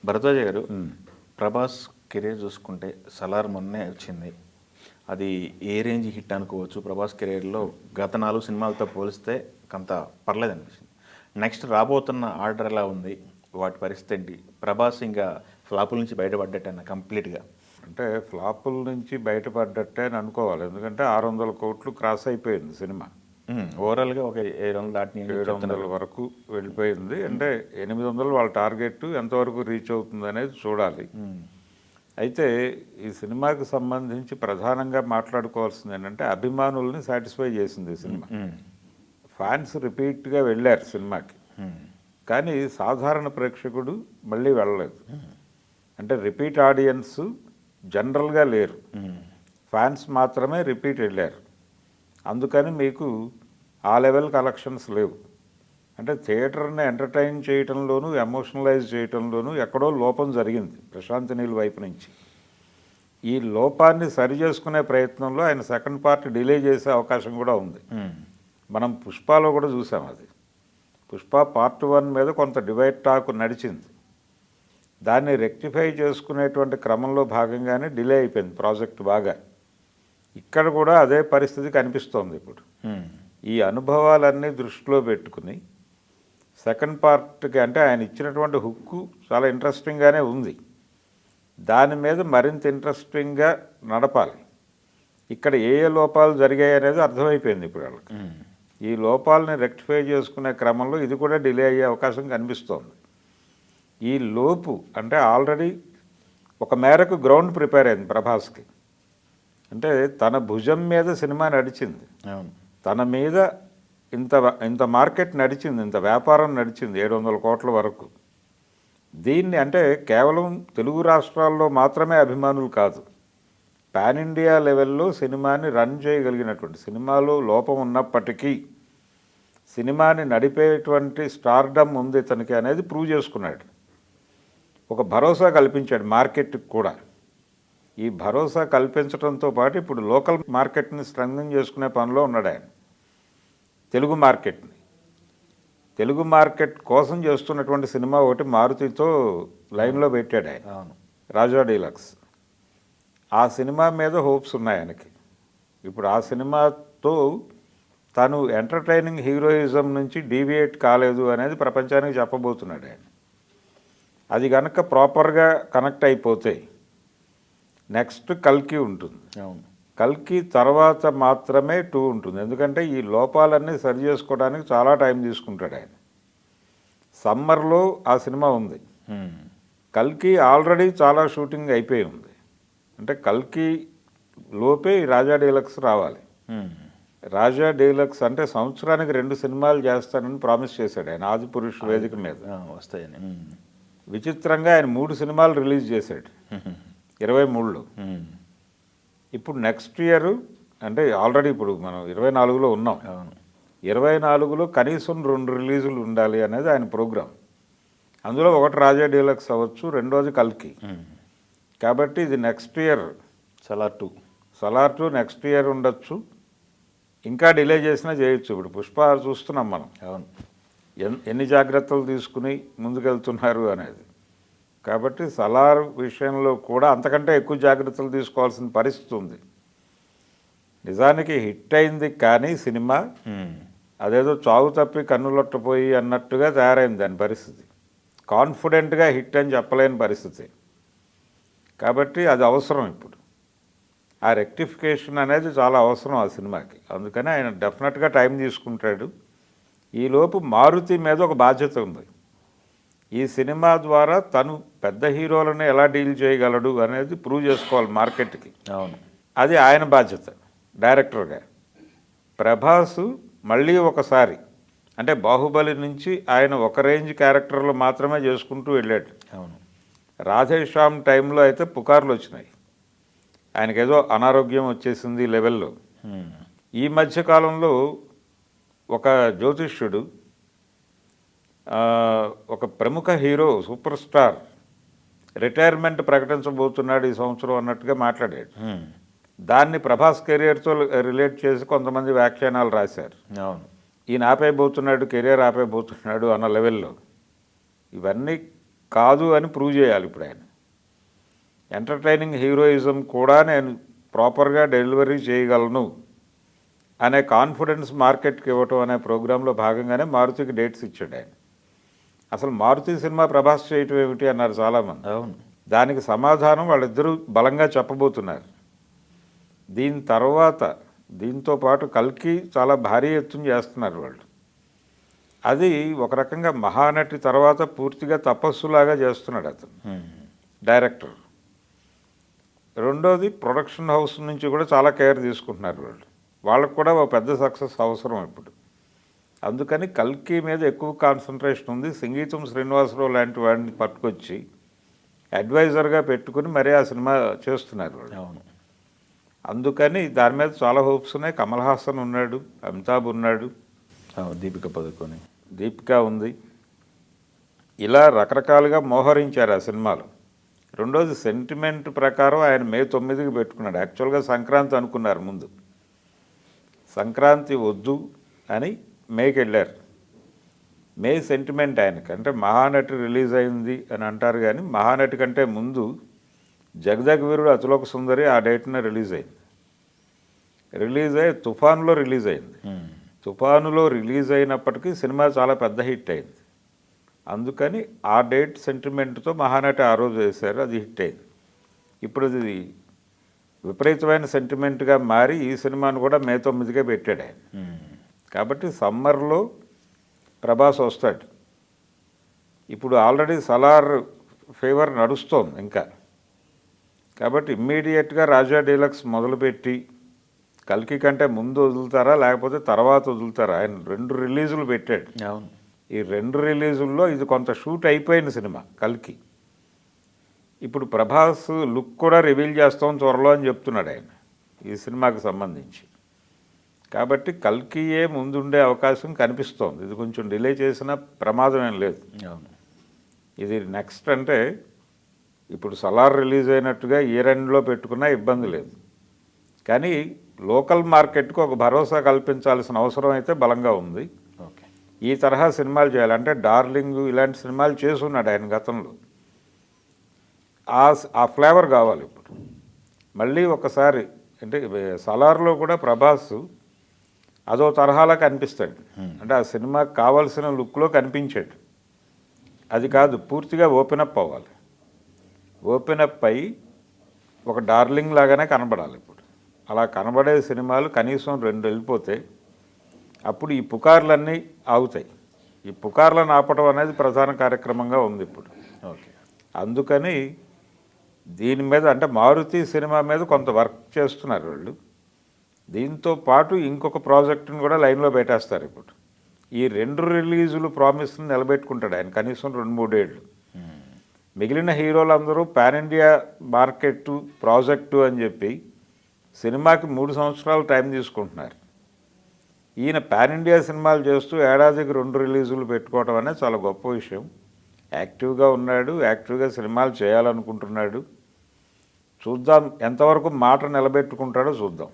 భరద్వాజ గారు, ప్రభాస్ కెరీర్ చూసుకుంటే సలార్ మొన్నే వచ్చింది. అది ఏ రేంజ్ హిట్ అనుకోవచ్చు? ప్రభాస్ కెరీర్లో గత 4 సినిమాలతో పోలిస్తే కొంత పర్లేదు అనిపిస్తుంది. నెక్స్ట్ రాబోతున్న ఆర్డర్ ఎలా ఉంది? వాటి పరిస్థితి ఏంటి? ప్రభాస్ ఇంకా ఫ్లాపుల నుంచి బయటపడ్డట్టన్న కంప్లీట్గా. అంటే ఫ్లాపుల నుంచి బయటపడ్డట్టే అని అనుకోవాలి. ఎందుకంటే 600 కోట్లు క్రాస్ అయిపోయింది సినిమా. ఓవరాల్గా ఒక 700 దాటిని 700 వరకు వెళ్ళిపోయింది. అంటే 800 వాళ్ళ టార్గెట్ ఎంతవరకు రీచ్ అవుతుంది అనేది చూడాలి. అయితే ఈ సినిమాకి సంబంధించి ప్రధానంగా మాట్లాడుకోవాల్సింది ఏంటంటే అభిమానుల్ని సాటిస్ఫై చేసింది ఈ సినిమా. ఫ్యాన్స్ రిపీట్గా వెళ్ళారు సినిమాకి, కానీ సాధారణ ప్రేక్షకుడు మళ్ళీ వెళ్ళలేదు. అంటే రిపీట్ ఆడియన్స్ జనరల్గా లేరు, ఫ్యాన్స్ మాత్రమే రిపీట్ వెళ్ళారు. అందుకని మీకు ఆ లెవెల్ కలెక్షన్స్ లేవు. అంటే థియేటర్ని ఎంటర్టైన్ చేయటంలోనూ ఎమోషనలైజ్ చేయటంలోనూ ఎక్కడో లోపం జరిగింది ప్రశాంత్ నీల్ వైపు నుంచి. ఈ లోపాన్ని సరి చేసుకునే ప్రయత్నంలో ఆయన సెకండ్ పార్ట్ డిలే చేసే అవకాశం కూడా ఉంది. మనం పుష్పలో కూడా చూసాం. అది పుష్ప పార్ట్ 1 మీద కొంత డివైడ్ టాక్ నడిచింది. దాన్ని రెక్టిఫై చేసుకునేటువంటి క్రమంలో భాగంగానే డిలే అయిపోయింది ప్రాజెక్ట్ బాగా. ఇక్కడ కూడా అదే పరిస్థితి కనిపిస్తోంది ఇప్పుడు. ఈ అనుభవాలన్నీ దృష్టిలో పెట్టుకుని సెకండ్ పార్ట్కి, అంటే ఆయన ఇచ్చినటువంటి హుక్కు చాలా ఇంట్రెస్టింగ్గానే ఉంది, దాని మీద మరింత ఇంట్రెస్టింగ్గా నడపాలి. ఇక్కడ ఏ ఏ లోపాలు జరిగాయి అనేది అర్థమైపోయింది ఇప్పుడు వాళ్ళకి. ఈ లోపాలని రెక్టిఫై చేసుకునే క్రమంలో ఇది కూడా డిలే అయ్యే అవకాశం కనిపిస్తోంది. ఈ లోపు అంటే ఆల్రెడీ ఒక మేరకు గ్రౌండ్ ప్రిపేర్ అయింది ప్రభాస్కి. అంటే తన భుజం మీద సినిమా నడిచింది, తన మీద ఇంత మార్కెట్ నడిచింది, ఇంత వ్యాపారం నడిచింది 700 కోట్ల వరకు. దీన్ని అంటే కేవలం తెలుగు రాష్ట్రాల్లో మాత్రమే అభిమానులు కాదు, పాన్ ఇండియా లెవెల్లో సినిమాని రన్ చేయగలిగినటువంటి, సినిమాలో లోపం ఉన్నప్పటికీ సినిమాని నడిపేటువంటి స్టార్డమ్ ఉంది ఇతనికి అనేది ప్రూవ్ చేసుకున్నాడు. ఒక భరోసా కల్పించాడు మార్కెట్కి కూడా. ఈ భరోసా కల్పించడంతో పాటు ఇప్పుడు లోకల్ మార్కెట్ని స్ట్రెంగ్థెన్ చేసుకునే పనిలో ఉన్నాడు ఆయన. తెలుగు మార్కెట్ కోసం చేస్తున్నటువంటి సినిమా ఒకటి మారుతితో లైన్లో పెట్టాడు ఆయన, రాజా డీలక్స్. ఆ సినిమా మీద హోప్స్ ఉన్నాయి ఆయనకి. ఇప్పుడు ఆ సినిమాతో తను ఎంటర్టైనింగ్ హీరోయిజం నుంచి డీవియేట్ కాలేదు అనేది ప్రపంచానికి చెప్పబోతున్నాడు ఆయన. అది కనుక ప్రాపర్గా కనెక్ట్ అయిపోతే నెక్స్ట్ కల్కి ఉంటుంది. కల్కి తర్వాత మాత్రమే 2 ఉంటుంది. ఎందుకంటే ఈ లోపాలన్నీ సరి చేసుకోవడానికి చాలా టైం తీసుకుంటాడు ఆయన. సమ్మర్లో ఆ సినిమా ఉంది. కల్కి ఆల్రెడీ చాలా షూటింగ్ అయిపోయి ఉంది. అంటే కల్కి లోపే రాజా డీలక్స్ రావాలి. రాజా డీలక్స్ అంటే సంవత్సరానికి 2 సినిమాలు చేస్తానని ప్రామిస్ చేశాడు ఆయన ఆదిపురుష్ వేదిక మీద వస్తాయని. విచిత్రంగా ఆయన 3 సినిమాలు రిలీజ్ చేశాడు 23లో. ఇప్పుడు నెక్స్ట్ ఇయర్ అంటే ఆల్రెడీ ఇప్పుడు మనం 24లో ఉన్నాం, 24లో కనీసం 2 రిలీజులు ఉండాలి అనేది ఆయన ప్రోగ్రాం. అందులో ఒకటి రాజా డీలక్స్ అవ్వచ్చు, రెండోది కల్కి. కాబట్టి ఇది next year Salaar 2 next year ఉండొచ్చు. ఇంకా డిలే చేసినా చేయొచ్చు. ఇప్పుడు పుష్ప చూస్తున్నాం మనం ఎన్ని జాగ్రత్తలు తీసుకుని ముందుకెళ్తున్నారు అనేది. కాబట్టి సలార్ విషయంలో కూడా అంతకంటే ఎక్కువ జాగ్రత్తలు తీసుకోవాల్సిన పరిస్థితి ఉంది. నిజానికి హిట్ అయింది, కానీ సినిమా అదేదో చావు తప్పి కన్నులొట్టపోయి అన్నట్టుగా తయారైంది దాని పరిస్థితి. కాన్ఫిడెంట్గా హిట్ అని చెప్పలేని పరిస్థితి. కాబట్టి అది అవసరం. ఇప్పుడు ఆ రెక్టిఫికేషన్ అనేది చాలా అవసరం ఆ సినిమాకి. అందుకని ఆయన డెఫినెట్గా టైం తీసుకుంటాడు. ఈలోపు మారుతి మీద ఒక బాధ్యత ఉంది. ఈ సినిమా ద్వారా తను పెద్ద హీరోలను ఎలా డీల్ చేయగలడు అనేది ప్రూవ్ చేసుకోవాలి మార్కెట్కి. అది ఆయన బాధ్యత డైరెక్టర్గా. ప్రభాస్ మళ్ళీ ఒకసారి అంటే బాహుబలి నుంచి ఆయన ఒక రేంజ్ క్యారెక్టర్లు మాత్రమే చేసుకుంటూ వెళ్ళాడు. రాధేశ్యామ్ టైంలో అయితే పుకార్లు వచ్చినాయి, ఆయనకేదో అనారోగ్యం వచ్చేసింది లెవెల్లో. ఈ మధ్యకాలంలో ఒక జ్యోతిష్యుడు, ఒక ప్రముఖ హీరో సూపర్ స్టార్ రిటైర్మెంట్ ప్రకటించబోతున్నాడు ఈ సంవత్సరం అన్నట్టుగా మాట్లాడాడు. దాన్ని ప్రభాస్ కెరియర్తో రిలేట్ చేసి కొంతమంది వ్యాఖ్యానాలు రాశారు. ఈయన ఆపేయబోతున్నాడు, కెరియర్ ఆపేయబోతున్నాడు అన్న లెవెల్లో. ఇవన్నీ కాదు అని ప్రూవ్ చేయాలి ఇప్పుడు ఆయన. ఎంటర్టైనింగ్ హీరోయిజం కూడా నేను ప్రాపర్గా డెలివరీ చేయగలను అనే కాన్ఫిడెన్స్ మార్కెట్కి ఇవ్వటం అనే ప్రోగ్రాంలో భాగంగానే మారుతికి డేట్స్ ఇచ్చాడు ఆయన. అసలు మారుతి సినిమా ప్రభాస్ చేయటం ఏమిటి అన్నారు చాలామంది. అవును. దానికి సమాధానం వాళ్ళిద్దరూ బలంగా చెప్పబోతున్నారు. దీని తర్వాత దీంతో పాటు కల్కి చాలా భారీ ఎత్తున చేస్తున్నారు వాళ్ళు. అది ఒక రకంగా మహానటి తర్వాత పూర్తిగా తపస్సులాగా చేస్తున్నాడు అతను డైరెక్టర్. రెండోది ప్రొడక్షన్ హౌస్ నుంచి కూడా చాలా కేర్ తీసుకుంటున్నారు వాళ్ళు. వాళ్ళకు కూడా ఒక పెద్ద సక్సెస్ అవసరం ఇప్పుడు. అందుకని కల్కి మీద ఎక్కువ కాన్సన్ట్రేషన్ ఉంది. సంగీతం శ్రీనివాసరావు లాంటి వాడిని పట్టుకొచ్చి అడ్వైజర్గా పెట్టుకుని మరీ ఆ సినిమా చేస్తున్నారు వాళ్ళు. అవును. అందుకని దాని మీద చాలా హోప్స్ ఉన్నాయి. కమల్ హాసన్ ఉన్నాడు, అమితాబ్ ఉన్నాడు, దీపిక ఉంది. ఇలా రకరకాలుగా మోహరించారు ఆ సినిమాలో. రెండోది సెంటిమెంట్ ప్రకారం ఆయన మే 9కి పెట్టుకున్నాడు. యాక్చువల్గా సంక్రాంతి అనుకున్నారు ముందు. సంక్రాంతి వద్దు అని మేకి వెళ్ళారు. మే సెంటిమెంట్ ఆయనకి. అంటే మహానటి రిలీజ్ అయింది అని అంటారు, కానీ మహానటి కంటే ముందు జగదగ వీరుడు అతిలోక సుందరి ఆ డేట్న రిలీజ్ అయింది. రిలీజ్ అయ్యి తుఫానులో రిలీజ్ అయింది. తుఫానులో రిలీజ్ అయినప్పటికీ సినిమా చాలా పెద్ద హిట్ అయింది. అందుకని ఆ డేట్ సెంటిమెంట్తో మహానటి ఆ రోజు వేశారు, అది హిట్ అయింది. ఇప్పుడు అది విపరీతమైన సెంటిమెంట్గా మారి ఈ సినిమాను కూడా మే 9కే పెట్టాడు ఆయన. కాబట్టి సమ్మర్లో ప్రభాస్ వస్తాడు. ఇప్పుడు ఆల్రెడీ సలార్ ఫీవర్ నడుస్తోంది ఇంకా. కాబట్టి ఇమ్మీడియట్గా రాజా డీలక్స్ మొదలుపెట్టి కల్కి కంటే ముందు వదులుతారా లేకపోతే తర్వాత వదులుతారా? ఆయన 2 రిలీజులు పెట్టాడు. అవును. ఈ 2 రిలీజుల్లో ఇది కొంత షూట్ అయిపోయిన సినిమా కల్కి. ఇప్పుడు ప్రభాస్ లుక్ కూడా రివీల్ చేస్తాం త్వరలో అని చెప్తున్నాడు ఆయన ఈ సినిమాకి సంబంధించి. కాబట్టి కల్కియే ముందుండే అవకాశం కనిపిస్తోంది. ఇది కొంచెం డిలే చేసిన ప్రమాదం ఏం లేదు. అవును. ఇది నెక్స్ట్ అంటే ఇప్పుడు సలార్ రిలీజ్ అయినట్టుగా ఇయర్ ఎండ్లో పెట్టుకున్నా ఇబ్బంది లేదు. కానీ లోకల్ మార్కెట్కు ఒక భరోసా కల్పించాల్సిన అవసరం అయితే బలంగా ఉంది. ఓకే. ఈ తరహా సినిమాలు చేయాలి. అంటే డార్లింగ్ ఇలాంటి సినిమాలు చేసున్నాడు ఆయన గతంలో. ఆ ఫ్లేవర్ కావాలి ఇప్పుడు మళ్ళీ ఒకసారి. అంటే సలార్లో కూడా ప్రభాస్ అదో తరహాలా కనిపిస్తాడు. అంటే ఆ సినిమాకి కావాల్సిన లుక్లో కనిపించాడు. అది కాదు, పూర్తిగా ఓపెన్ అప్ అవ్వాలి. ఓపెన్ అప్ అయ్యి ఒక డార్లింగ్ లాగానే కనబడాలి ఇప్పుడు. అలా కనబడే సినిమాలు కనీసం 2 వెళ్ళిపోతే అప్పుడు ఈ పుకార్లన్నీ ఆగుతాయి. ఈ పుకార్లను ఆపటం అనేది ప్రధాన కార్యక్రమంగా ఉంది ఇప్పుడు. ఓకే. అందుకని దీని మీద అంటే మారుతి సినిమా మీద కొంత వర్క్ చేస్తున్నారు వాళ్ళు. దీంతో పాటు ఇంకొక ప్రాజెక్టును కూడా లైన్లో పెట్టేస్తారు ఇప్పుడు. ఈ 2 రిలీజులు ప్రామిస్ని నిలబెట్టుకుంటాడు ఆయన కనీసం 2-3 ఏళ్ళు. మిగిలిన హీరోలందరూ పాన్ ఇండియా మార్కెట్ ప్రాజెక్టు అని చెప్పి సినిమాకి 3 సంవత్సరాలు టైం తీసుకుంటున్నారు. ఈయన పాన్ ఇండియా సినిమాలు చేస్తూ ఏడాదికి 2 రిలీజులు పెట్టుకోవడం అనేది చాలా గొప్ప విషయం. యాక్టివ్గా ఉన్నాడు, యాక్టివ్గా సినిమాలు చేయాలనుకుంటున్నాడు. చూద్దాం ఎంతవరకు మాట నిలబెట్టుకుంటాడో చూద్దాం.